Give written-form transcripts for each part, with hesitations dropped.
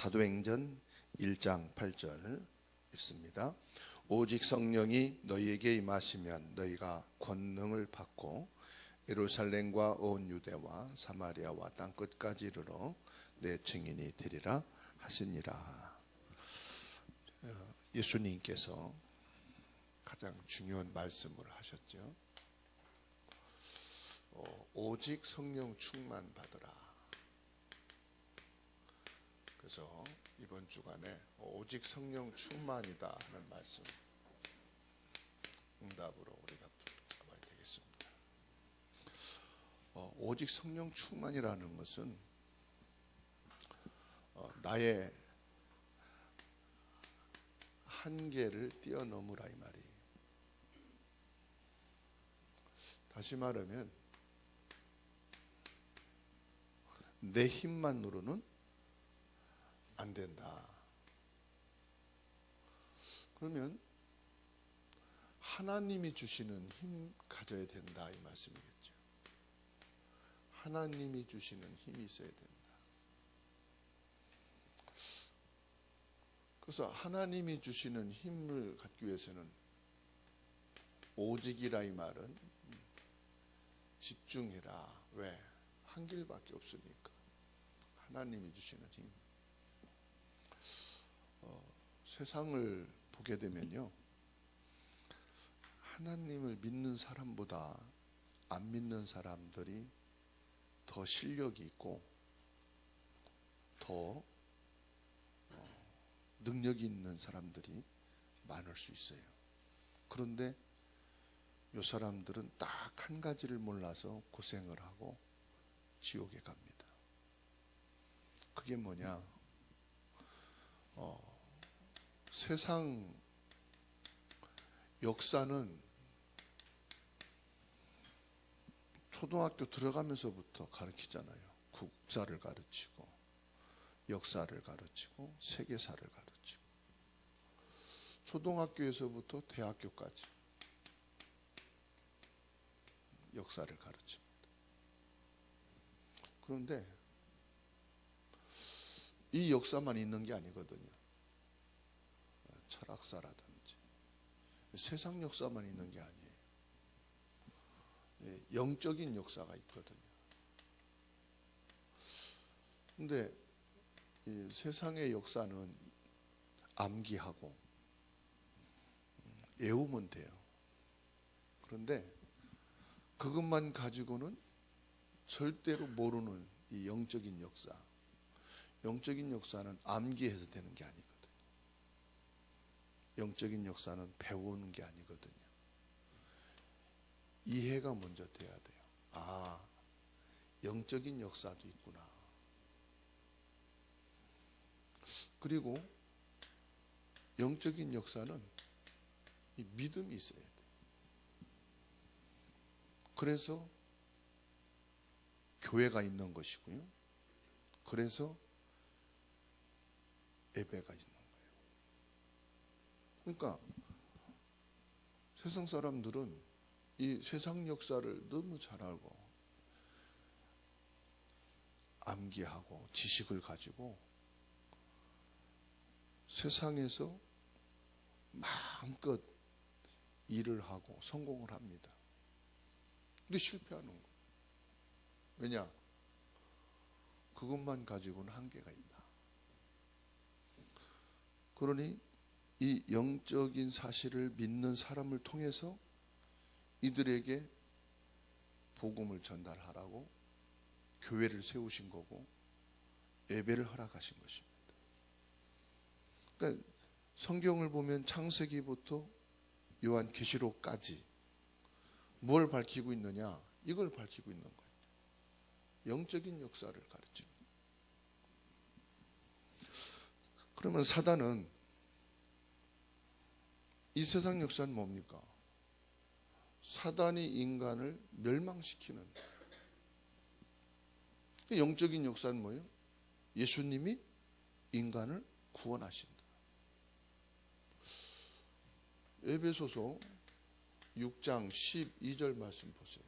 사도행전 1장 8절 읽습니다. 오직 성령이 너희에게 임하시면 너희가 권능을 받고 예루살렘과 온 유대와 사마리아와 땅 끝까지 이르러 내 증인이 되리라 하시니라. 예수님께서 가장 중요한 말씀을 하셨죠. 오직 성령 충만 받으라. 그래서 이번 주간에 오직 성령 충만이다 하는 말씀 응답으로 우리가 가봐야 되겠습니다. 오직 성령 충만이라는 것은 나의 한계를 뛰어넘으라 이 말이에요. 다시 말하면 내 힘만으로는 안 된다. 그러면 하나님이 주시는 힘 가져야 된다 이 말씀이겠죠. 하나님이 주시는 힘이 있어야 된다. 그래서 하나님이 주시는 힘을 갖기 위해서는 오직이라 이 말은 집중해라. 왜? 한 길밖에 없으니까. 하나님이 주시는 힘. 세상을 보게 되면요, 하나님을 믿는 사람보다 안 믿는 사람들이 더 실력이 있고 더 능력이 있는 사람들이 많을 수 있어요. 그런데 이 사람들은 딱 한 가지를 몰라서 고생을 하고 지옥에 갑니다. 그게 뭐냐? 세상 역사는 초등학교 들어가면서부터 가르치잖아요. 국사를 가르치고 역사를 가르치고 세계사를 가르치고 초등학교에서부터 대학교까지 역사를 가르칩니다. 그런데 이 역사만 있는 게 아니거든요. 철학사라든지 세상 역사만 있는 게 아니에요. 영적인 역사가 있거든요. 근데 이 세상의 역사는 암기하고 외우면 돼요. 그런데 그것만 가지고는 절대로 모르는 이 영적인 역사. 영적인 역사는 암기해서 되는 게 아니거든요. 영적인 역사는 배우는 게 아니거든요. 이해가 먼저 돼야 돼요. 아, 영적인 역사도 있구나. 그리고 영적인 역사는 이 믿음이 있어야 돼요. 그래서 교회가 있는 것이고요. 그래서 예배가 있는 거예요. 그러니까 세상 사람들은 이 세상 역사를 너무 잘 알고 암기하고 지식을 가지고 세상에서 마음껏 일을 하고 성공을 합니다. 근데 실패하는 거예요. 왜냐? 그것만 가지고는 한계가 있다. 그러니 이 영적인 사실을 믿는 사람을 통해서 이들에게 복음을 전달하라고 교회를 세우신 거고 예배를 허락하신 것입니다. 그러니까 성경을 보면 창세기부터 요한계시록까지 뭘 밝히고 있느냐? 이걸 밝히고 있는 거예요. 영적인 역사를 가르치는 거예요. 그러면 사단은 이 세상 역사는 뭡니까? 사단이 인간을 멸망시키는 영적인 역사는 뭐예요? 예수님이 인간을 구원하신다. 에베소서 6장 12절 말씀 보세요.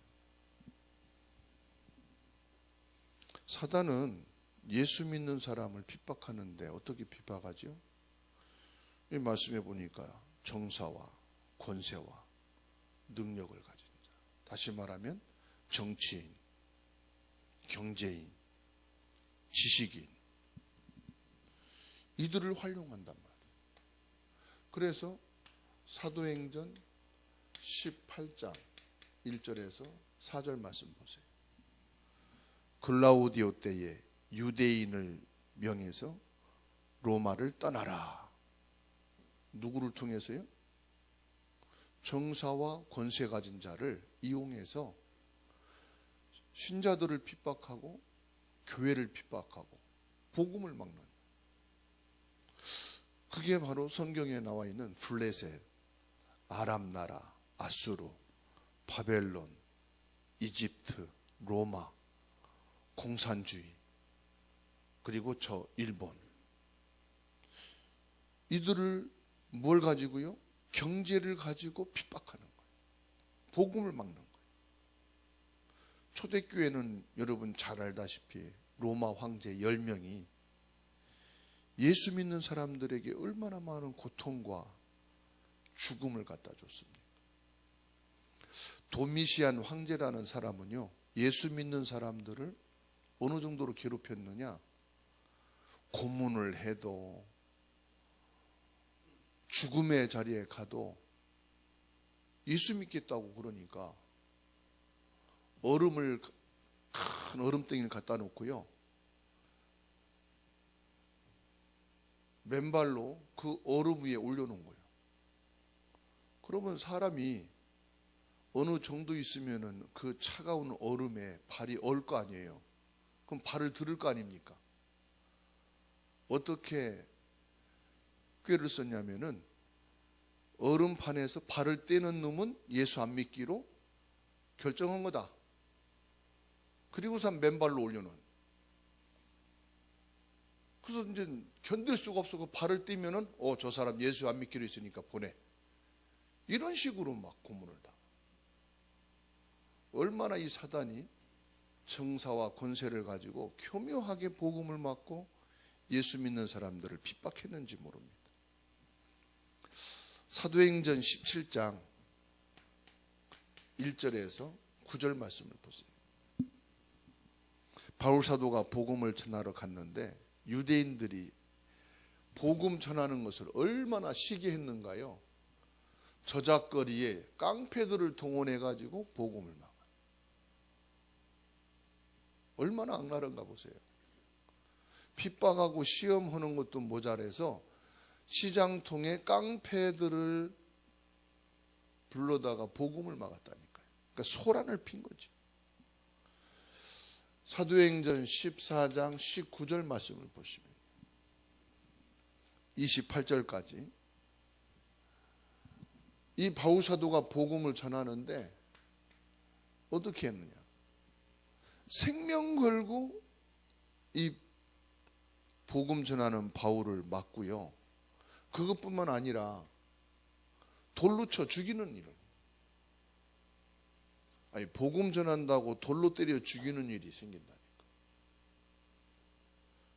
사단은 예수 믿는 사람을 핍박하는데 어떻게 핍박하죠? 이 말씀해 보니까 정사와 권세와 능력을 가진 자, 다시 말하면 정치인, 경제인, 지식인, 이들을 활용한단 말이에요. 그래서 사도행전 18장 1절에서 4절 말씀 보세요. 글라우디오 때에 유대인을 명해서 로마를 떠나라. 누구를 통해서요? 정사와 권세 가진 자를 이용해서 신자들을 핍박하고 교회를 핍박하고 복음을 막는, 그게 바로 성경에 나와 있는 블레셋, 아람 나라, 아수르, 바벨론, 이집트, 로마, 공산주의, 그리고 저 일본, 이들을 뭘 가지고요? 경제를 가지고 핍박하는 거예요. 복음을 막는 거예요. 초대교회는 여러분 잘 알다시피 로마 황제 10명이 예수 믿는 사람들에게 얼마나 많은 고통과 죽음을 갖다 줬습니까? 도미시안 황제라는 사람은요, 예수 믿는 사람들을 어느 정도로 괴롭혔느냐? 고문을 해도, 죽음의 자리에 가도 예수 믿겠다고 그러니까 큰 얼음덩이를 갖다 놓고요, 맨발로 그 얼음 위에 올려놓은 거예요. 그러면 사람이 어느 정도 있으면은 그 차가운 얼음에 발이 얼 거 아니에요. 그럼 발을 들을 거 아닙니까? 어떻게 꾀를 썼냐면은 얼음판에서 발을 떼는 놈은 예수 안 믿기로 결정한 거다. 그리고서 맨발로 올려놓은. 그래서 이제 견딜 수가 없어. 그 발을 떼면은 저 사람 예수 안 믿기로 했으니까 보내. 이런 식으로 막 고문을 다. 얼마나 이 사단이 정사와 권세를 가지고 교묘하게 복음을 막고 예수 믿는 사람들을 핍박했는지 모릅니다. 사도행전 17장 1절에서 9절 말씀을 보세요. 바울 사도가 복음을 전하러 갔는데 유대인들이 복음 전하는 것을 얼마나 시기했는가요? 저작거리에 깡패들을 동원해 가지고 복음을 막아요. 얼마나 악랄한가 보세요. 핍박하고 시험하는 것도 모자라서 시장통에 깡패들을 불러다가 복음을 막았다니까요. 그러니까 소란을 핀 거죠. 사도행전 14장 19절 말씀을 보시면 28절까지 이 바울 사도가 복음을 전하는데 어떻게 했느냐? 생명 걸고 이 복음 전하는 바울을 막고요. 그것뿐만 아니라 돌로 쳐 죽이는 일을. 아니, 복음 전한다고 돌로 때려 죽이는 일이 생긴다니까.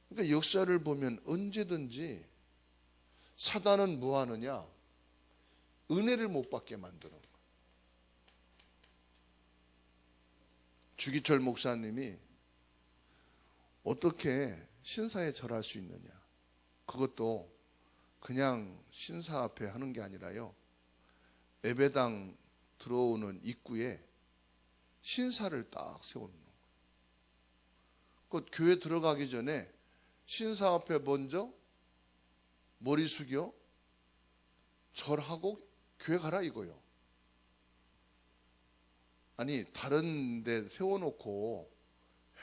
그러니까 역사를 보면 언제든지 사단은 뭐 하느냐? 은혜를 못 받게 만드는 거예요. 주기철 목사님이 어떻게 신사에 절할 수 있느냐? 그것도 그냥 신사 앞에 하는 게 아니라요, 예배당 들어오는 입구에 신사를 딱 세우는 거예요. 그 교회 들어가기 전에 신사 앞에 먼저 머리 숙여 절하고 교회 가라 이거요. 아니, 다른 데 세워놓고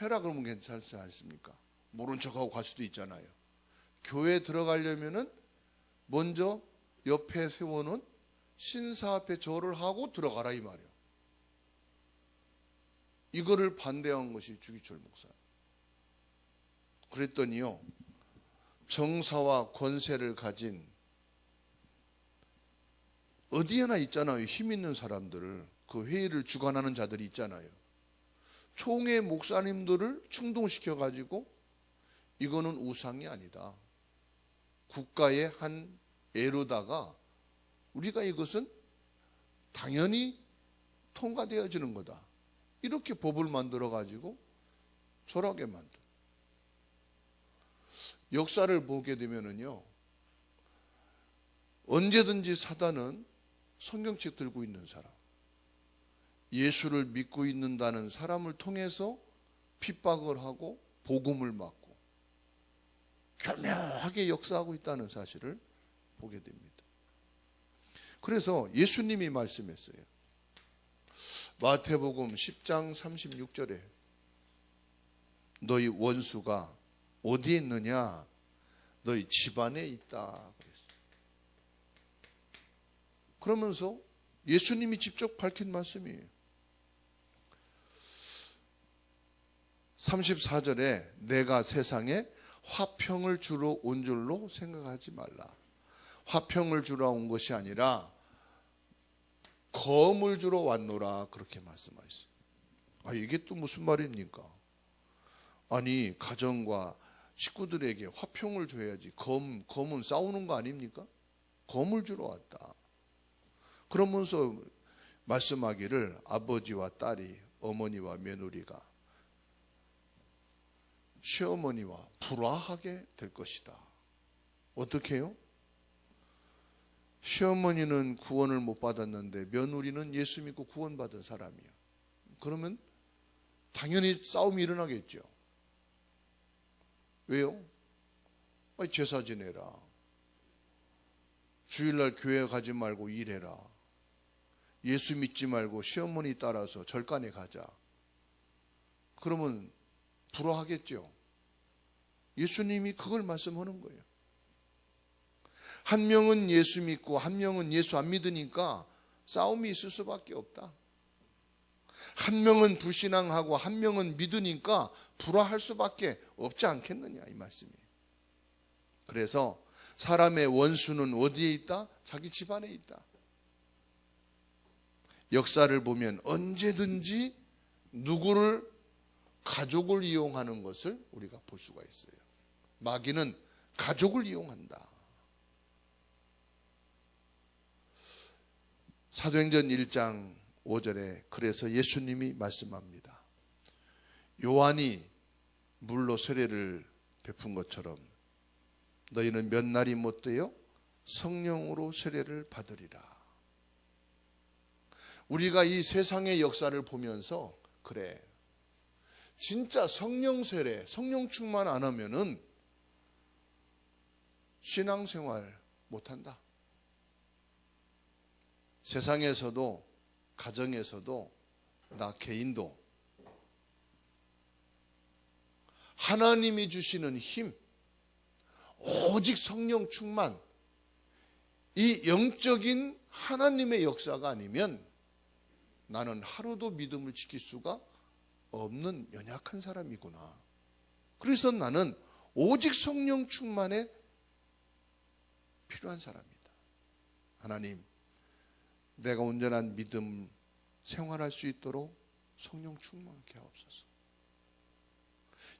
해라 그러면 괜찮지 않습니까? 모른 척하고 갈 수도 있잖아요. 교회 들어가려면은 먼저 옆에 세워놓은 신사 앞에 절을 하고 들어가라 이 말이에요. 이거를 반대한 것이 주기철 목사. 그랬더니요, 정사와 권세를 가진 어디에나 있잖아요. 힘 있는 사람들, 그 회의를 주관하는 자들이 있잖아요. 총회 목사님들을 충동시켜 가지고 이거는 우상이 아니다. 국가의 한 예로다가 우리가 이것은 당연히 통과되어지는 거다. 이렇게 법을 만들어 가지고 절하게 만들. 역사를 보게 되면은요, 언제든지 사단은 성경책 들고 있는 사람, 예수를 믿고 있는다는 사람을 통해서 핍박을 하고 복음을 막고 교묘하게 역사하고 있다는 사실을 보게 됩니다. 그래서 예수님이 말씀했어요. 마태복음 10장 36절에 너희 원수가 어디에 있느냐? 너희 집안에 있다. 그러면서 예수님이 직접 밝힌 말씀이에요. 34절에 내가 세상에 화평을 주러 온 줄로 생각하지 말라. 화평을 주러 온 것이 아니라 검을 주러 왔노라, 그렇게 말씀하셨어요. 이게 또 무슨 말입니까? 아니, 가정과 식구들에게 화평을 줘야지. 검은 싸우는 거 아닙니까? 검을 주러 왔다. 그러면서 말씀하기를 아버지와 딸이, 어머니와 며느리가 시어머니와 불화하게 될 것이다. 어떻게 해요? 시어머니는 구원을 못 받았는데 며느리는 예수 믿고 구원받은 사람이에요. 그러면 당연히 싸움이 일어나겠죠. 왜요? 제사 지내라. 주일날 교회 가지 말고 일해라. 예수 믿지 말고 시어머니 따라서 절간에 가자. 그러면 불화하겠죠. 예수님이 그걸 말씀하는 거예요. 한 명은 예수 믿고 한 명은 예수 안 믿으니까 싸움이 있을 수밖에 없다. 한 명은 불신앙하고 한 명은 믿으니까 불화할 수밖에 없지 않겠느냐, 이 말씀이에요. 그래서 사람의 원수는 어디에 있다? 자기 집안에 있다. 역사를 보면 언제든지 누구를, 가족을 이용하는 것을 우리가 볼 수가 있어요. 마귀는 가족을 이용한다. 사도행전 1장 5절에 그래서 예수님이 말씀합니다. 요한이 물로 세례를 베푼 것처럼 너희는 몇 날이 못되어 성령으로 세례를 받으리라. 우리가 이 세상의 역사를 보면서 그래, 진짜 성령 세례, 성령 충만 안 하면은 신앙생활 못한다. 세상에서도, 가정에서도, 나 개인도 하나님이 주시는 힘, 오직 성령 충만, 이 영적인 하나님의 역사가 아니면 나는 하루도 믿음을 지킬 수가 없는 연약한 사람이구나. 그래서 나는 오직 성령 충만에 필요한 사람이다. 하나님, 내가 온전한 믿음 생활할 수 있도록 성령 충만케 하옵소서.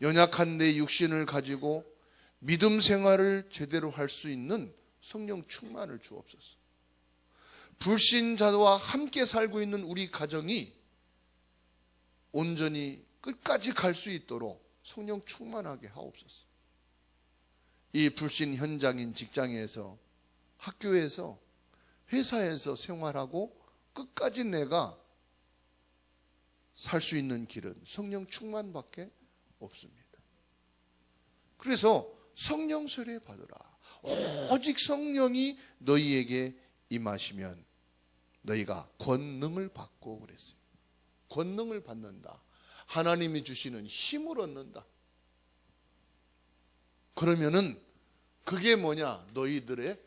연약한 내 육신을 가지고 믿음 생활을 제대로 할 수 있는 성령 충만을 주옵소서. 불신자와 함께 살고 있는 우리 가정이 온전히 끝까지 갈 수 있도록 성령 충만하게 하옵소서. 이 불신 현장인 직장에서, 학교에서, 회사에서 생활하고 끝까지 내가 살 수 있는 길은 성령 충만밖에 없습니다. 그래서 성령 세례 받으라. 오직 성령이 너희에게 임하시면 너희가 권능을 받고 그랬어요. 권능을 받는다. 하나님이 주시는 힘을 얻는다. 그러면은 그게 뭐냐? 너희들의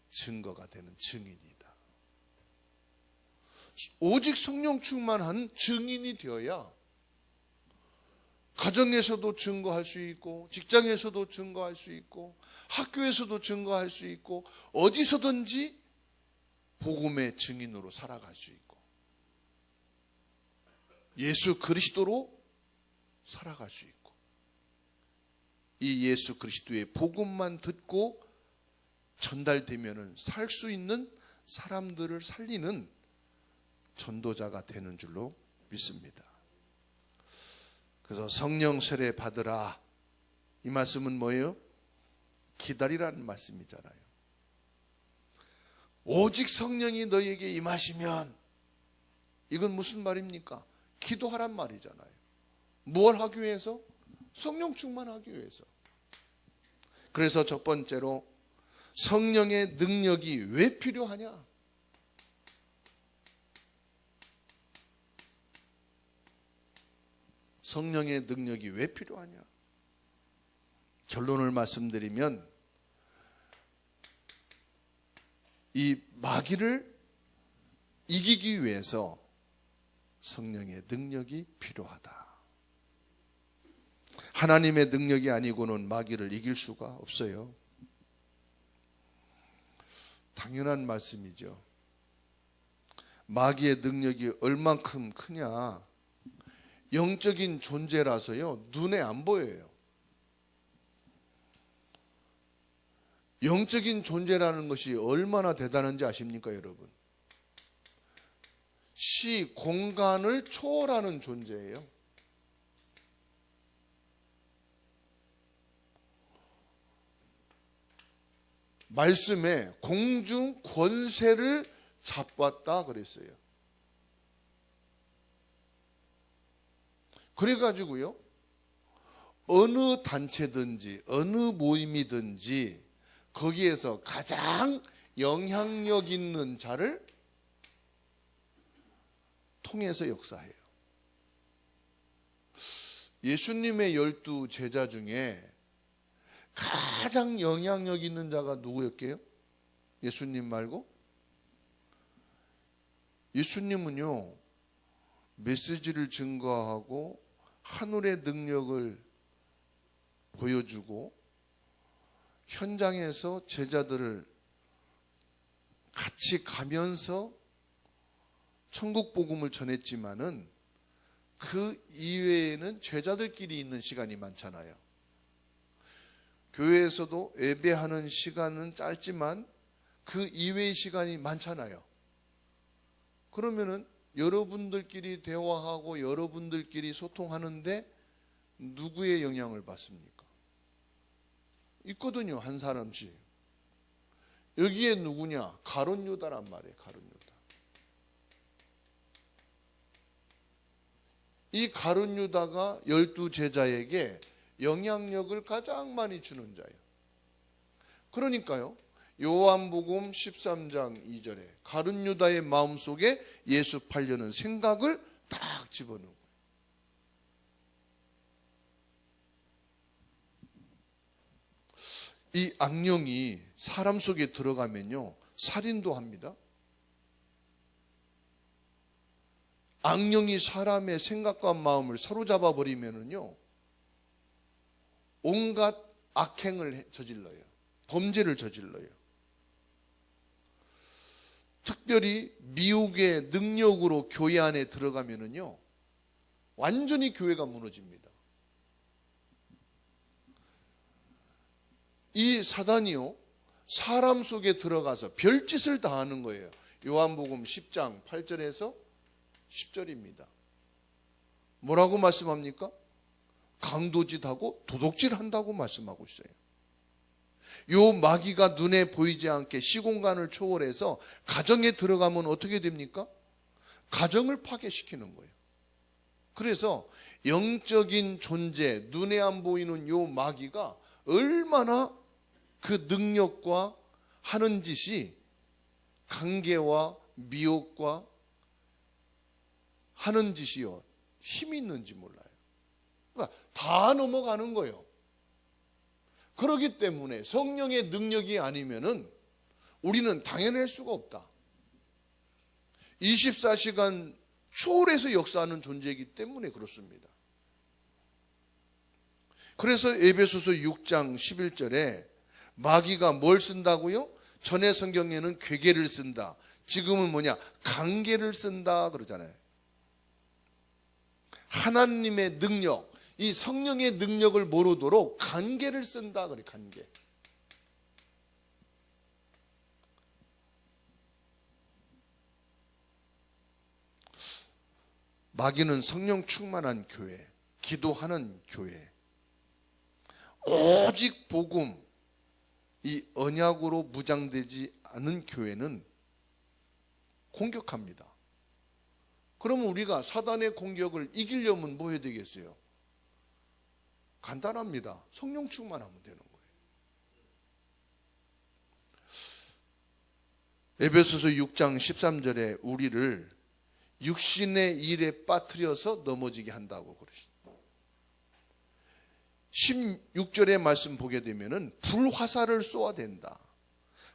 증거가 되는 증인이다. 오직 성령 충만한 증인이 되어야 가정에서도 증거할 수 있고, 직장에서도 증거할 수 있고, 학교에서도 증거할 수 있고, 어디서든지 복음의 증인으로 살아갈 수 있고, 예수 그리스도로 살아갈 수 있고, 이 예수 그리스도의 복음만 듣고 전달되면은 살 수 있는 사람들을 살리는 전도자가 되는 줄로 믿습니다. 그래서 성령 세례 받으라, 이 말씀은 뭐예요? 기다리라는 말씀이잖아요. 오직 성령이 너희에게 임하시면, 이건 무슨 말입니까? 기도하란 말이잖아요. 뭘 하기 위해서? 성령 충만하기 위해서. 그래서 첫 번째로 성령의 능력이 왜 필요하냐? 성령의 능력이 왜 필요하냐? 결론을 말씀드리면 이 마귀를 이기기 위해서 성령의 능력이 필요하다. 하나님의 능력이 아니고는 마귀를 이길 수가 없어요. 당연한 말씀이죠. 마귀의 능력이 얼만큼 크냐? 영적인 존재라서요, 눈에 안 보여요. 영적인 존재라는 것이 얼마나 대단한지 아십니까, 여러분? 시, 공간을 초월하는 존재예요. 말씀에 공중 권세를 잡았다 그랬어요. 그래가지고요, 어느 단체든지 어느 모임이든지 거기에서 가장 영향력 있는 자를 통해서 역사해요. 예수님의 12 제자 중에 가장 영향력 있는 자가 누구였게요? 예수님 말고? 예수님은요, 메시지를 증거하고 하늘의 능력을 보여주고 현장에서 제자들을 같이 가면서 천국 복음을 전했지만은 그 이외에는 제자들끼리 있는 시간이 많잖아요. 교회에서도 예배하는 시간은 짧지만 그 이외의 시간이 많잖아요. 그러면은 여러분들끼리 대화하고 여러분들끼리 소통하는데 누구의 영향을 받습니까? 있거든요, 한 사람씩. 여기에 누구냐? 가룟 유다란 말이에요. 가룟 유다. 이 가룟 유다가 12 제자에게 영향력을 가장 많이 주는 자예요. 그러니까요, 요한복음 13장 2절에 가룟 유다의 마음속에 예수 팔려는 생각을 딱 집어넣은 거예요. 이 악령이 사람 속에 들어가면요, 살인도 합니다. 악령이 사람의 생각과 마음을 사로잡아 버리면은요, 온갖 악행을 저질러요. 범죄를 저질러요. 특별히 미혹의 능력으로 교회 안에 들어가면은요, 완전히 교회가 무너집니다. 이 사단이요, 사람 속에 들어가서 별짓을 다 하는 거예요. 요한복음 10장 8절에서 10절입니다. 뭐라고 말씀합니까? 강도짓하고 도둑질한다고 말씀하고 있어요. 요 마귀가 눈에 보이지 않게 시공간을 초월해서 가정에 들어가면 어떻게 됩니까? 가정을 파괴시키는 거예요. 그래서 영적인 존재, 눈에 안 보이는 요 마귀가 얼마나 그 능력과 하는 짓이 관계와 미혹과 하는 짓이요, 힘이 있는지 몰라요. 그러니까 다 넘어가는 거예요. 그렇기 때문에 성령의 능력이 아니면은 우리는 당해낼 수가 없다. 24시간 초월해서 역사하는 존재이기 때문에 그렇습니다. 그래서 에베소서 6장 11절에 마귀가 뭘 쓴다고요? 전에 성경에는 괴계를 쓴다. 지금은 뭐냐? 관계를 쓴다 그러잖아요. 하나님의 능력, 이 성령의 능력을 모르도록 관계를 쓴다 그래. 관계. 마귀는 성령 충만한 교회, 기도하는 교회, 오직 복음, 이 언약으로 무장되지 않은 교회는 공격합니다. 그러면 우리가 사단의 공격을 이기려면 뭐 해야 되겠어요? 간단합니다. 성령 충만하면 되는 거예요. 에베소서 6장 13절에 우리를 육신의 일에 빠뜨려서 넘어지게 한다고 그러십니다. 16절의 말씀 보게 되면은 불화살을 쏘아야 된다.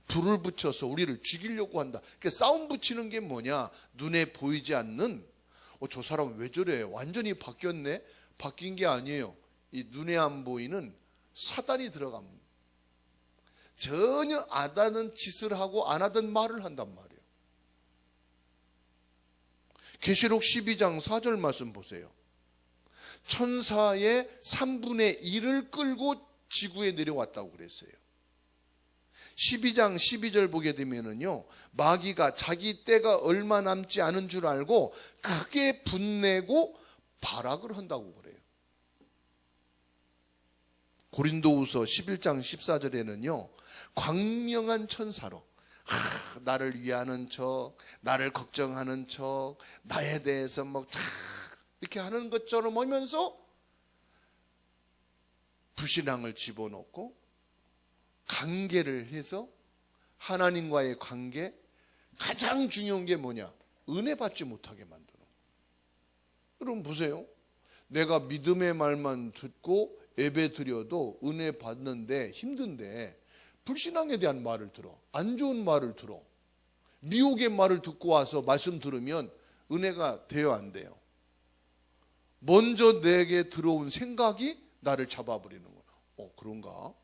불을 붙여서 우리를 죽이려고 한다. 그러니까 싸움 붙이는 게 뭐냐? 눈에 보이지 않는 저 사람 왜 저래? 완전히 바뀌었네? 바뀐 게 아니에요. 이 눈에 안 보이는 사단이 들어갑니다. 전혀 안 하는 짓을 하고 안 하던 말을 한단 말이에요. 계시록 12장 4절 말씀 보세요. 천사의 3분의 1을 끌고 지구에 내려왔다고 그랬어요. 12장 12절 보게 되면은요, 마귀가 자기 때가 얼마 남지 않은 줄 알고 크게 분내고 발악을 한다고 그래요. 고린도후서 11장 14절에는요, 광명한 천사로 나를 위하는 척, 나를 걱정하는 척, 나에 대해서 막 이렇게 하는 것처럼 하면서 불신앙을 집어넣고 관계를 해서 하나님과의 관계, 가장 중요한 게 뭐냐? 은혜 받지 못하게 만드는 거예요. 여러분 보세요. 내가 믿음의 말만 듣고 예배 드려도 은혜 받는데 힘든데 불신앙에 대한 말을 들어, 안 좋은 말을 들어, 미혹의 말을 듣고 와서 말씀 들으면 은혜가 돼요, 안 돼요? 먼저 내게 들어온 생각이 나를 잡아버리는 거야. 그런가?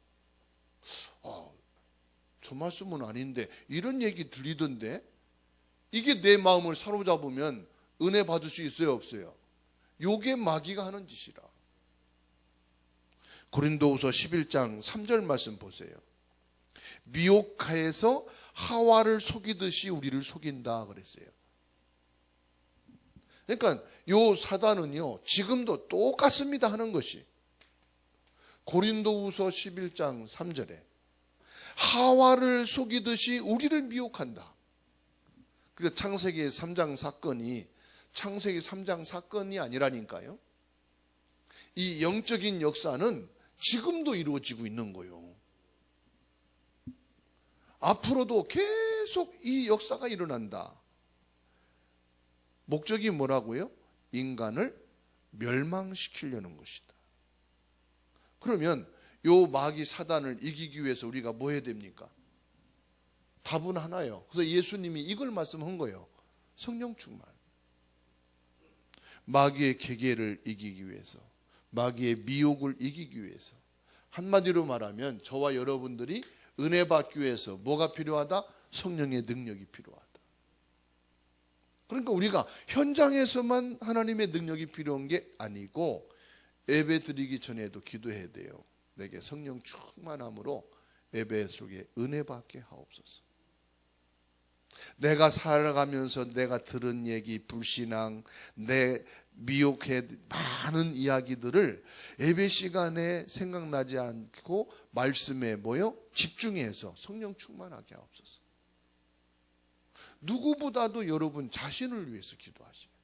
저 말씀은 아닌데 이런 얘기 들리던데 이게 내 마음을 사로잡으면 은혜 받을 수 있어요, 없어요? 요게 마귀가 하는 짓이라. 고린도후서 11장 3절 말씀 보세요. 미혹하에서 하와를 속이듯이 우리를 속인다 그랬어요. 그러니까 요 사단은요 지금도 똑같습니다 하는 것이. 고린도후서 11장 3절에 하와를 속이듯이 우리를 미혹한다. 그 창세기 3장 사건이 창세기 3장 사건이 아니라니까요. 이 영적인 역사는 지금도 이루어지고 있는 거예요. 앞으로도 계속 이 역사가 일어난다. 목적이 뭐라고요? 인간을 멸망시키려는 것이다. 그러면 요 마귀 사단을 이기기 위해서 우리가 뭐 해야 됩니까? 답은 하나요. 그래서 예수님이 이걸 말씀한 거예요. 성령 충만. 마귀의 계계를 이기기 위해서, 마귀의 미혹을 이기기 위해서, 한마디로 말하면 저와 여러분들이 은혜 받기 위해서 뭐가 필요하다? 성령의 능력이 필요하다. 그러니까 우리가 현장에서만 하나님의 능력이 필요한 게 아니고 예배 드리기 전에도 기도해야 돼요. 내게 성령 충만함으로 예배 속에 은혜 받게 하옵소서. 내가 살아가면서 내가 들은 얘기, 불신앙, 내 미혹의 많은 이야기들을 예배 시간에 생각나지 않고 말씀에 모여 집중해서 성령 충만하게 하옵소서. 누구보다도 여러분 자신을 위해서 기도하십니다.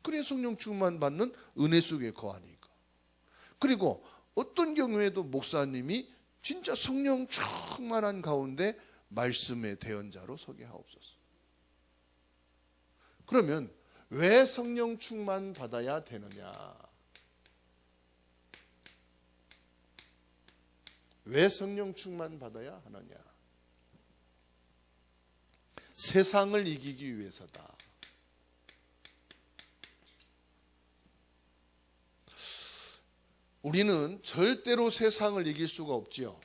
그래 성령 충만 받는 은혜 속에 거하니까. 그리고 어떤 경우에도 목사님이 진짜 성령 충만한 가운데 말씀의 대언자로 서게 하옵소서. 그러면 왜 성령 충만 받아야 되느냐? 왜 성령 충만 받아야 하느냐? 세상을 이기기 위해서다. 우리는 절대로 세상을 이길 수가 없지요.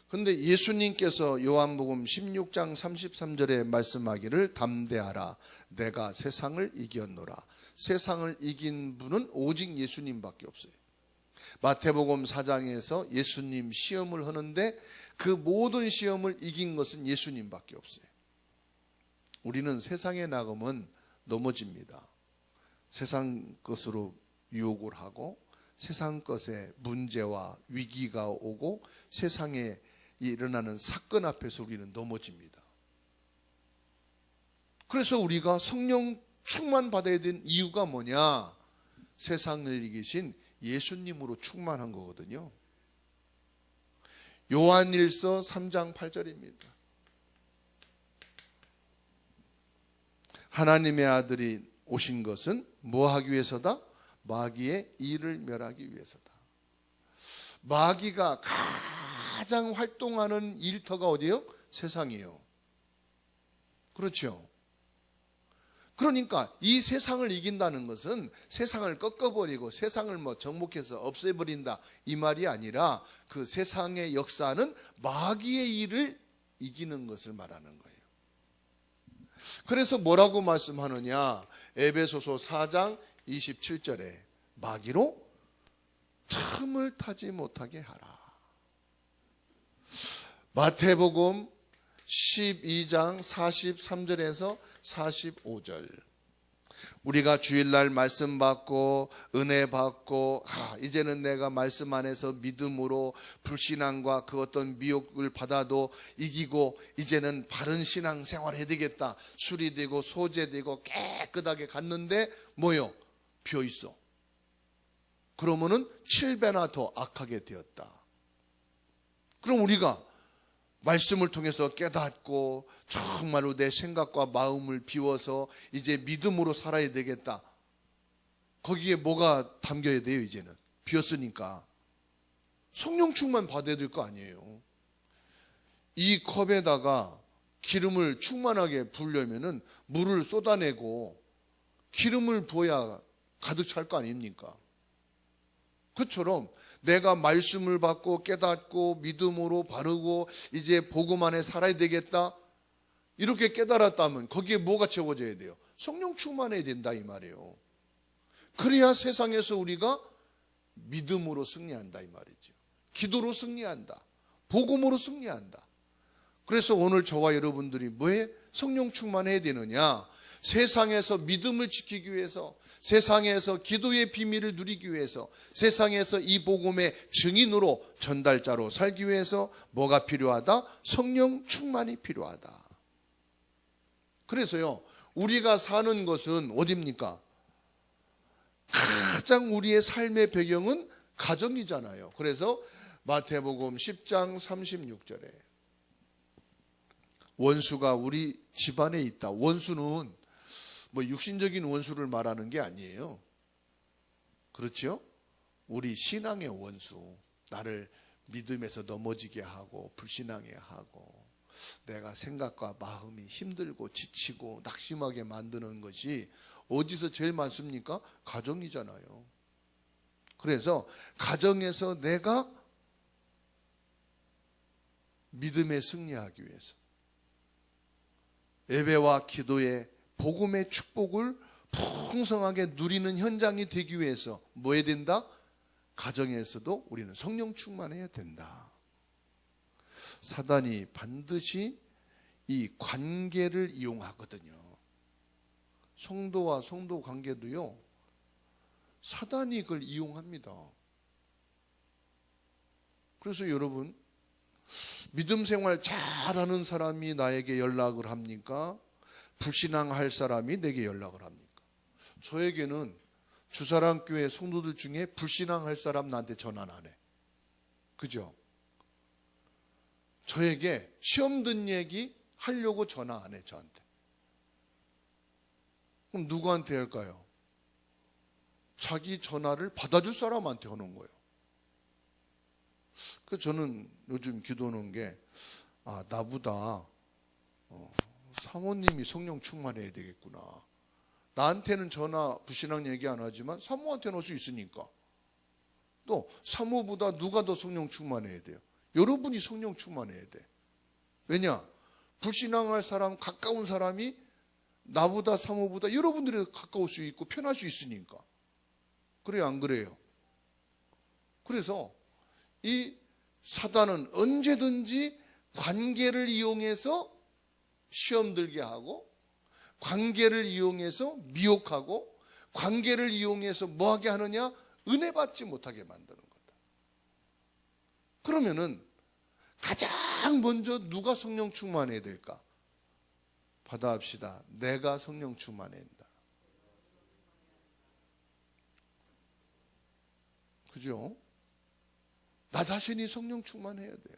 근데 예수님께서 요한복음 16장 33절에 말씀하기를 담대하라 내가 세상을 이겼노라. 세상을 이긴 분은 오직 예수님밖에 없어요. 마태복음 4장에서 예수님 시험을 하는데 그 모든 시험을 이긴 것은 예수님밖에 없어요. 우리는 세상에 나가면 넘어집니다. 세상 것으로 유혹을 하고 세상 것에 문제와 위기가 오고 세상에 일어나는 사건 앞에서 우리는 넘어집니다. 그래서 우리가 성령 충만 받아야 되는 이유가 뭐냐? 세상을 이기신 예수님으로 충만한 거거든요. 요한일서 3장 8절입니다. 하나님의 아들이 오신 것은 뭐 하기 위해서다? 마귀의 일을 멸하기 위해서다. 마귀가 가장 활동하는 일터가 어디예요? 세상이에요. 그렇죠? 그러니까 이 세상을 이긴다는 것은 세상을 꺾어버리고 세상을 정복해서 없애버린다 이 말이 아니라 그 세상의 역사는 마귀의 일을 이기는 것을 말하는 거예요. 그래서 뭐라고 말씀하느냐? 에베소서 4장 27절에 마귀로 틈을 타지 못하게 하라. 마태복음 12장 43절에서 45절. 우리가 주일날 말씀 받고 은혜 받고 이제는 내가 말씀 안에서 믿음으로 불신앙과 그 어떤 미혹을 받아도 이기고 이제는 바른 신앙 생활해야 되겠다. 수리되고 소재되고 깨끗하게 갔는데 뭐요? 비어있어. 그러면은 7배나 더 악하게 되었다. 그럼 우리가 말씀을 통해서 깨닫고 정말로 내 생각과 마음을 비워서 이제 믿음으로 살아야 되겠다. 거기에 뭐가 담겨야 돼요? 이제는 비었으니까 성령 충만 받아야 될 거 아니에요. 이 컵에다가 기름을 충만하게 부으려면은 물을 쏟아내고 기름을 부어야 가득 찰 거 아닙니까? 그처럼 내가 말씀을 받고 깨닫고 믿음으로 바르고 이제 복음 안에 살아야 되겠다 이렇게 깨달았다면 거기에 뭐가 채워져야 돼요? 성령 충만해야 된다 이 말이에요. 그래야 세상에서 우리가 믿음으로 승리한다 이 말이죠. 기도로 승리한다. 복음으로 승리한다. 그래서 오늘 저와 여러분들이 뭐에 성령 충만해야 되느냐? 세상에서 믿음을 지키기 위해서, 세상에서 기도의 비밀을 누리기 위해서, 세상에서 이 복음의 증인으로 전달자로 살기 위해서 뭐가 필요하다? 성령 충만이 필요하다. 그래서요, 우리가 사는 것은 어디입니까? 가장 우리의 삶의 배경은 가정이잖아요. 그래서 마태복음 10장 36절에 원수가 우리 집안에 있다. 원수는 뭐 육신적인 원수를 말하는 게 아니에요. 그렇죠? 우리 신앙의 원수, 나를 믿음에서 넘어지게 하고 불신앙해 하고 내가 생각과 마음이 힘들고 지치고 낙심하게 만드는 것이 어디서 제일 많습니까? 가정이잖아요. 그래서 가정에서 내가 믿음에 승리하기 위해서 예배와 기도에 복음의 축복을 풍성하게 누리는 현장이 되기 위해서 뭐 해야 된다? 가정에서도 우리는 성령 충만해야 된다. 사단이 반드시 이 관계를 이용하거든요. 성도와 성도 관계도요, 사단이 그걸 이용합니다. 그래서 여러분, 믿음 생활 잘하는 사람이 나에게 연락을 합니까? 불신앙할 사람이 내게 연락을 합니까? 저에게는 주사랑교회 성도들 중에 불신앙할 사람 나한테 전화는 안 해. 그죠? 저에게 시험 든 얘기 하려고 전화 안 해, 저한테. 그럼 누구한테 할까요? 자기 전화를 받아줄 사람한테 하는 거예요. 그래서 저는 요즘 기도하는 게, 나보다 사모님이 성령 충만해야 되겠구나. 나한테는 전화 불신앙 얘기 안 하지만 사모한테는 할 수 있으니까. 또 사모보다 누가 더 성령 충만해야 돼요? 여러분이 성령 충만해야 돼. 왜냐? 불신앙할 사람, 가까운 사람이 나보다 사모보다 여러분들이 가까울 수 있고 편할 수 있으니까. 그래요, 안 그래요? 그래서 이 사단은 언제든지 관계를 이용해서 시험 들게 하고, 관계를 이용해서 미혹하고, 관계를 이용해서 뭐하게 하느냐? 은혜 받지 못하게 만드는 거다. 그러면은 가장 먼저 누가 성령 충만해야 될까? 받아합시다. 내가 성령 충만해야 한다. 그죠? 나 자신이 성령 충만해야 돼요.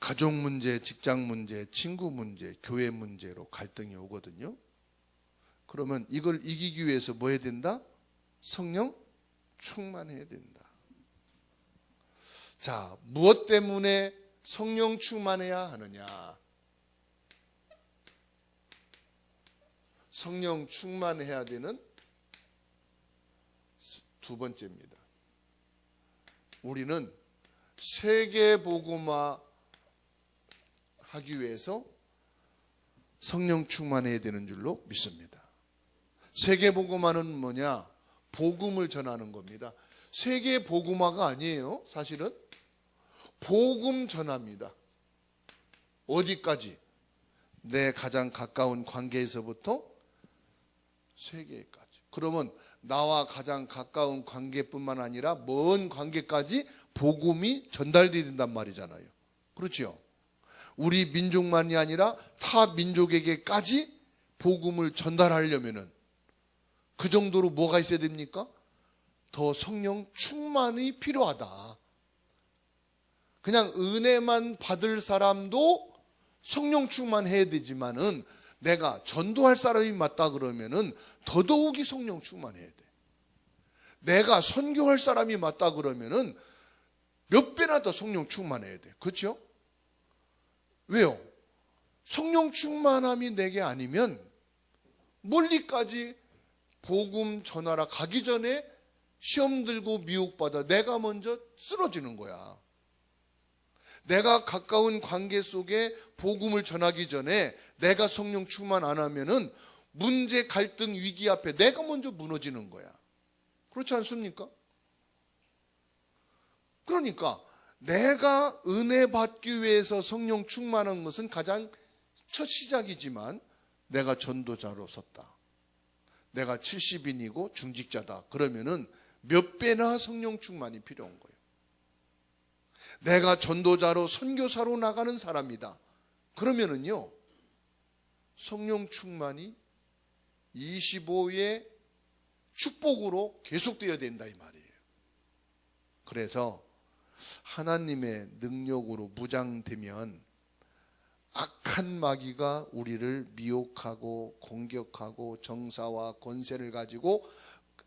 가족 문제, 직장 문제, 친구 문제, 교회 문제로 갈등이 오거든요. 그러면 이걸 이기기 위해서 뭐 해야 된다? 성령 충만해야 된다. 자, 무엇 때문에 성령 충만해야 하느냐? 성령 충만해야 되는 두 번째입니다. 우리는 세계복음화 하기 위해서 성령 충만해야 되는 줄로 믿습니다. 세계복음화는 뭐냐? 복음을 전하는 겁니다. 세계복음화가 아니에요. 사실은 복음 전합니다. 어디까지? 내 가장 가까운 관계에서부터 세계까지. 그러면 나와 가장 가까운 관계뿐만 아니라 먼 관계까지 복음이 전달돼야 된단 말이잖아요. 그렇죠? 우리 민족만이 아니라 타 민족에게까지 복음을 전달하려면은 그 정도로 뭐가 있어야 됩니까? 더 성령 충만이 필요하다. 그냥 은혜만 받을 사람도 성령 충만해야 되지만은 내가 전도할 사람이 맞다 그러면은 더더욱이 성령 충만해야 돼. 내가 선교할 사람이 맞다 그러면은 몇 배나 더 성령 충만해야 돼. 그렇죠? 왜요? 성령 충만함이 내게 아니면 멀리까지 복음 전하러 가기 전에 시험 들고 미혹받아 내가 먼저 쓰러지는 거야. 내가 가까운 관계 속에 복음을 전하기 전에 내가 성령 충만 안 하면은 문제, 갈등, 위기 앞에 내가 먼저 무너지는 거야. 그렇지 않습니까? 그러니까 내가 은혜 받기 위해서 성령 충만한 것은 가장 첫 시작이지만 내가 전도자로 섰다. 내가 70인이고 중직자다. 그러면은 몇 배나 성령 충만이 필요한 거예요. 내가 전도자로 선교사로 나가는 사람이다. 그러면은요, 성령 충만이 25의 축복으로 계속되어야 된다 이 말이에요. 그래서 하나님의 능력으로 무장되면 악한 마귀가 우리를 미혹하고 공격하고 정사와 권세를 가지고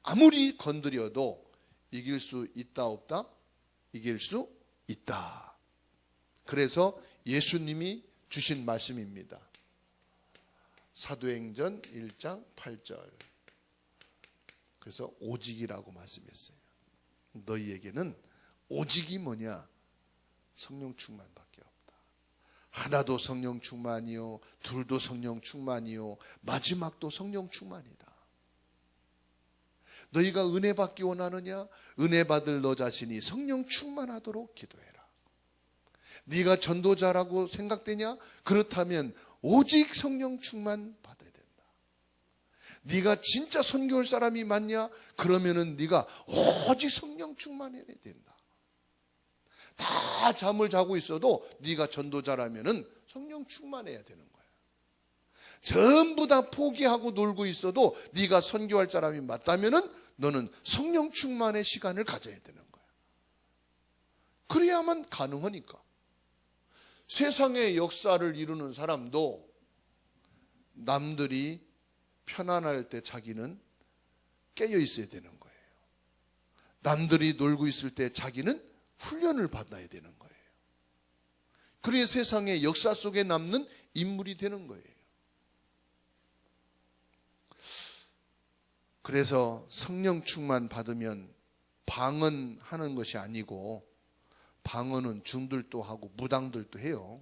아무리 건드려도 이길 수 있다 없다? 이길 수 있다. 그래서 예수님이 주신 말씀입니다. 사도행전 1장 8절. 그래서 오직이라고 말씀했어요. 너희에게는 오직이 뭐냐? 성령 충만밖에 없다. 하나도 성령 충만이요, 둘도 성령 충만이요, 마지막도 성령 충만이다. 너희가 은혜 받기 원하느냐? 은혜 받을 너 자신이 성령 충만하도록 기도해라. 네가 전도자라고 생각되냐? 그렇다면 오직 성령 충만 받아야 된다. 네가 진짜 선교할 사람이 맞냐? 그러면은 네가 오직 성령 충만해야 된다. 다 잠을 자고 있어도 네가 전도자라면은 성령 충만해야 되는 거야. 전부 다 포기하고 놀고 있어도 네가 선교할 사람이 맞다면은 너는 성령 충만의 시간을 가져야 되는 거야. 그래야만 가능하니까. 세상의 역사를 이루는 사람도 남들이 편안할 때 자기는 깨어 있어야 되는 거예요. 남들이 놀고 있을 때 자기는 훈련을 받아야 되는 거예요. 그래야 세상의 역사 속에 남는 인물이 되는 거예요. 그래서 성령 충만 받으면 방언하는 것이 아니고, 방언은 중들도 하고 무당들도 해요.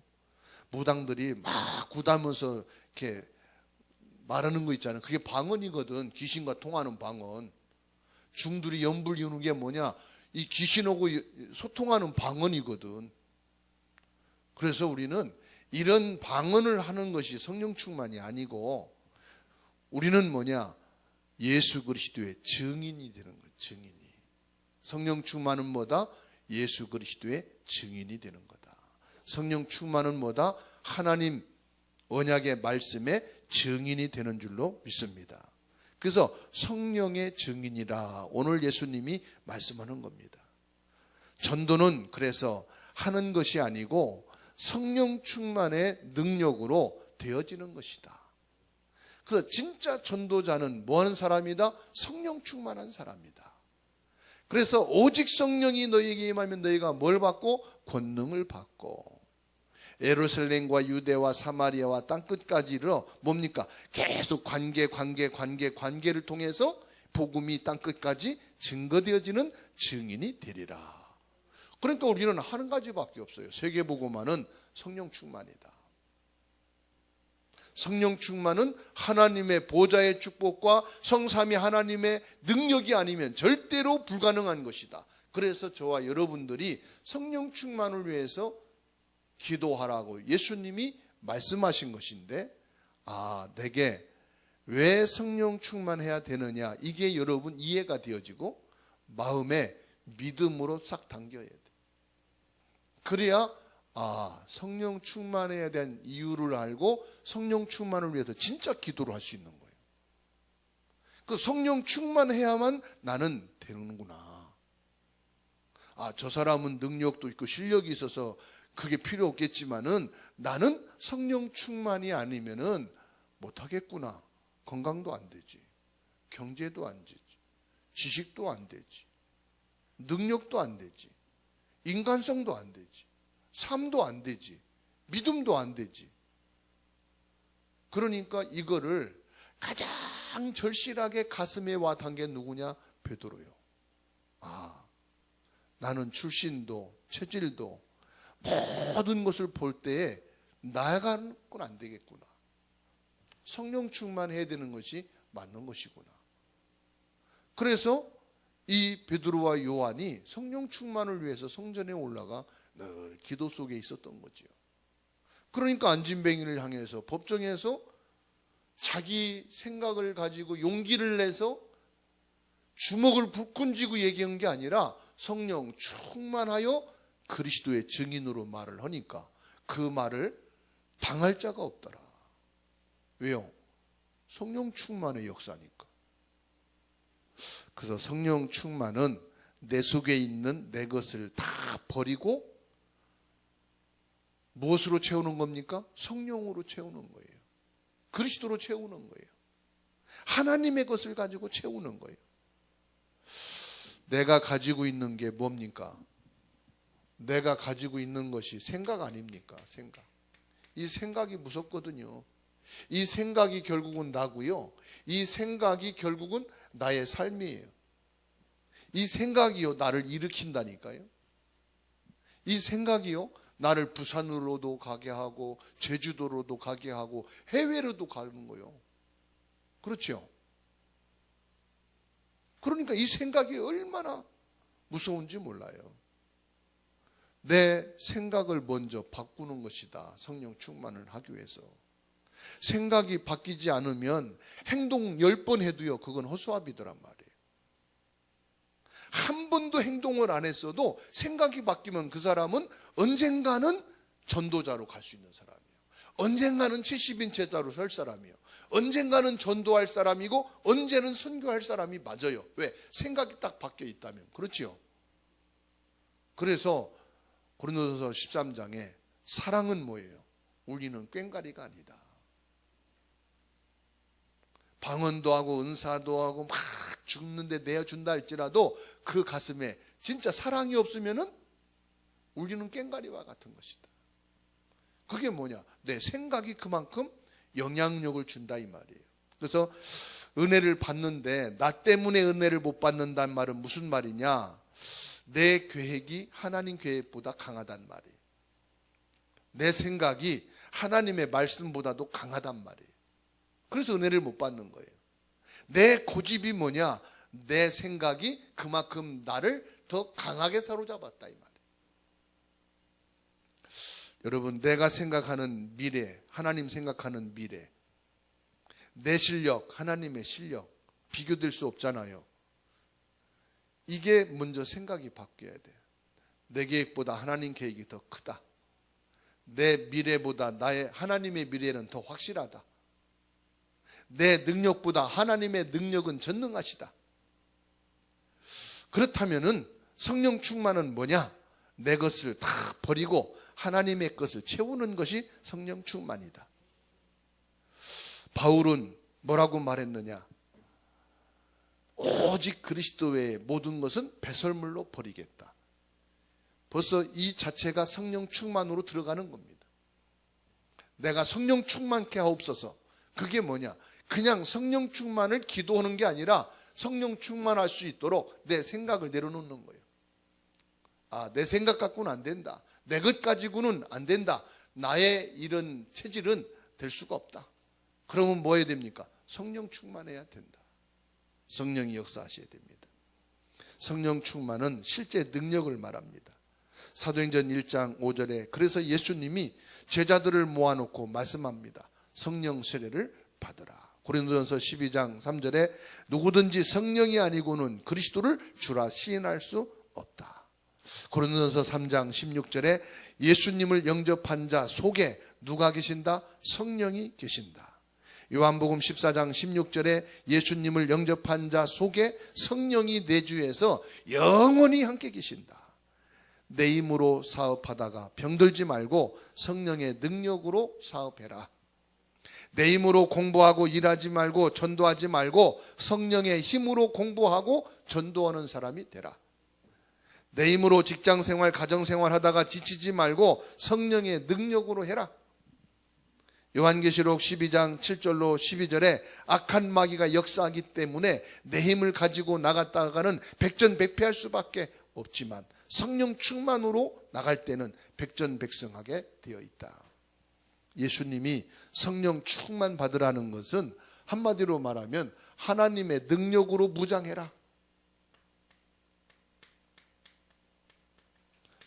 무당들이 막 굿하면서 이렇게 말하는 거 있잖아요. 그게 방언이거든. 귀신과 통하는 방언. 중들이 연불 이루는 게 뭐냐? 이 귀신하고 소통하는 방언이거든. 그래서 우리는 이런 방언을 하는 것이 성령 충만이 아니고, 우리는 뭐냐? 예수 그리스도의 증인이 되는 거예요. 증인이. 성령 충만은 뭐다? 예수 그리스도의 증인이 되는 거다. 성령 충만은 뭐다? 하나님 언약의 말씀의 증인이 되는 줄로 믿습니다. 그래서 성령의 증인이라 오늘 예수님이 말씀하는 겁니다. 전도는 그래서 하는 것이 아니고 성령 충만의 능력으로 되어지는 것이다. 그래서 진짜 전도자는 뭐 하는 사람이다? 성령 충만한 사람이다. 그래서 오직 성령이 너희에게 임하면 너희가 뭘 받고? 권능을 받고, 예루살렘과 유대와 사마리아와 땅끝까지로 뭡니까? 계속 관계를 통해서 복음이 땅끝까지 증거되어지는 증인이 되리라. 그러니까 우리는 한 가지밖에 없어요. 세계복음화는 성령 충만이다. 성령 충만은 하나님의 보좌의 축복과 성삼위 하나님의 능력이 아니면 절대로 불가능한 것이다. 그래서 저와 여러분들이 성령 충만을 위해서 기도하라고 예수님이 말씀하신 것인데, 내게 왜 성령 충만해야 되느냐, 이게 여러분 이해가 되어지고 마음에 믿음으로 싹 당겨야 돼. 그래야 성령 충만해야 되는 이유를 알고 성령 충만을 위해서 진짜 기도를 할 수 있는 거예요. 그 성령 충만해야만 나는 되는구나. 저 사람은 능력도 있고 실력이 있어서 그게 필요 없겠지만은 나는 성령 충만이 아니면은 못하겠구나. 건강도 안 되지, 경제도 안 되지, 지식도 안 되지, 능력도 안 되지, 인간성도 안 되지, 삶도 안 되지, 믿음도 안 되지. 그러니까 이거를 가장 절실하게 가슴에 와 닿은 게 누구냐? 베드로요. 나는 출신도 체질도 모든 것을 볼 때에 나아가는 건 안 되겠구나. 성령 충만해야 되는 것이 맞는 것이구나. 그래서 이 베드로와 요한이 성령 충만을 위해서 성전에 올라가 늘 기도 속에 있었던 거지요. 그러니까 안진뱅이를 향해서 법정에서 자기 생각을 가지고 용기를 내서 주먹을 불끈쥐고 얘기한 게 아니라 성령 충만하여 그리스도의 증인으로 말을 하니까 그 말을 당할 자가 없더라. 왜요? 성령 충만의 역사니까. 그래서 성령 충만은 내 속에 있는 내 것을 다 버리고 무엇으로 채우는 겁니까? 성령으로 채우는 거예요. 그리스도로 채우는 거예요. 하나님의 것을 가지고 채우는 거예요. 내가 가지고 있는 게 뭡니까? 내가 가지고 있는 것이 생각 아닙니까? 생각. 이 생각이 무섭거든요. 이 생각이 결국은 나고요. 이 생각이 결국은 나의 삶이에요. 이 생각이요, 나를 일으킨다니까요. 이 생각이요, 나를 부산으로도 가게 하고 제주도로도 가게 하고 해외로도 가는 거예요. 그렇죠? 그러니까 이 생각이 얼마나 무서운지 몰라요. 내 생각을 먼저 바꾸는 것이다. 성령 충만을 하기 위해서. 생각이 바뀌지 않으면 행동 10번 해도요, 그건 허수아비더란 말이에요. 한 번도 행동을 안 했어도 생각이 바뀌면 그 사람은 언젠가는 전도자로 갈 수 있는 사람이에요. 언젠가는 70인 제자로 설 사람이에요. 언젠가는 전도할 사람이고 언제는 선교할 사람이 맞아요. 왜? 생각이 딱 바뀌어 있다면. 그렇지요? 그래서 고린도전서 13장에 사랑은 뭐예요? 우리는 꽹과리가 아니다. 방언도 하고 은사도 하고 막 죽는데 내어준다 할지라도 그 가슴에 진짜 사랑이 없으면은 우리는 꽹과리와 같은 것이다. 그게 뭐냐? 내 생각이 그만큼 영향력을 준다 이 말이에요. 그래서 은혜를 받는데 나 때문에 은혜를 못 받는다는 말은 무슨 말이냐? 내 계획이 하나님 계획보다 강하단 말이에요. 내 생각이 하나님의 말씀보다도 강하단 말이에요. 그래서 은혜를 못 받는 거예요. 내 고집이 뭐냐? 내 생각이 그만큼 나를 더 강하게 사로잡았다 이 말이에요. 여러분, 내가 생각하는 미래, 하나님 생각하는 미래, 내 실력, 하나님의 실력 비교될 수 없잖아요. 이게 먼저 생각이 바뀌어야 돼요. 내 계획보다 하나님 계획이 더 크다. 내 미래보다 나의 하나님의 미래는 더 확실하다. 내 능력보다 하나님의 능력은 전능하시다. 그렇다면은 성령 충만은 뭐냐? 내 것을 다 버리고 하나님의 것을 채우는 것이 성령 충만이다. 바울은 뭐라고 말했느냐? 오직 그리스도 외의 모든 것은 배설물로 버리겠다. 벌써 이 자체가 성령 충만으로 들어가는 겁니다. 내가 성령 충만케 하옵소서. 그게 뭐냐? 그냥 성령 충만을 기도하는 게 아니라 성령 충만할 수 있도록 내 생각을 내려놓는 거예요. 아, 내 생각 갖고는 안 된다. 내 것 가지고는 안 된다. 나의 이런 체질은 될 수가 없다. 그러면 뭐 해야 됩니까? 성령 충만해야 된다. 성령이 역사하셔야 됩니다. 성령 충만은 실제 능력을 말합니다. 사도행전 1장 5절에 그래서 예수님이 제자들을 모아놓고 말씀합니다. 성령 세례를 받으라. 고린도전서 12장 3절에 누구든지 성령이 아니고는 그리스도를 주라 시인할 수 없다. 고린도전서 3장 16절에 예수님을 영접한 자 속에 누가 계신다? 성령이 계신다. 요한복음 14장 16절에 예수님을 영접한 자 속에 성령이 내주에서 영원히 함께 계신다. 내 힘으로 사업하다가 병들지 말고 성령의 능력으로 사업해라. 내 힘으로 공부하고 일하지 말고 전도하지 말고 성령의 힘으로 공부하고 전도하는 사람이 되라. 내 힘으로 직장생활, 가정생활 하다가 지치지 말고 성령의 능력으로 해라. 요한계시록 12장 7절로 12절에 악한 마귀가 역사하기 때문에 내 힘을 가지고 나갔다가는 백전백패할 수밖에 없지만 성령 충만으로 나갈 때는 백전백승하게 되어 있다. 예수님이 성령 충만 받으라는 것은 한마디로 말하면 하나님의 능력으로 무장해라.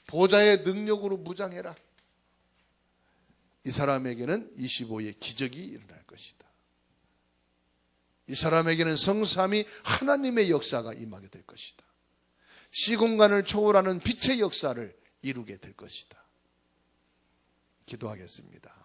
보좌의 능력으로 무장해라. 이 사람에게는 25의 기적이 일어날 것이다. 이 사람에게는 성삼위 하나님의 역사가 임하게 될 것이다. 시공간을 초월하는 빛의 역사를 이루게 될 것이다. 기도하겠습니다.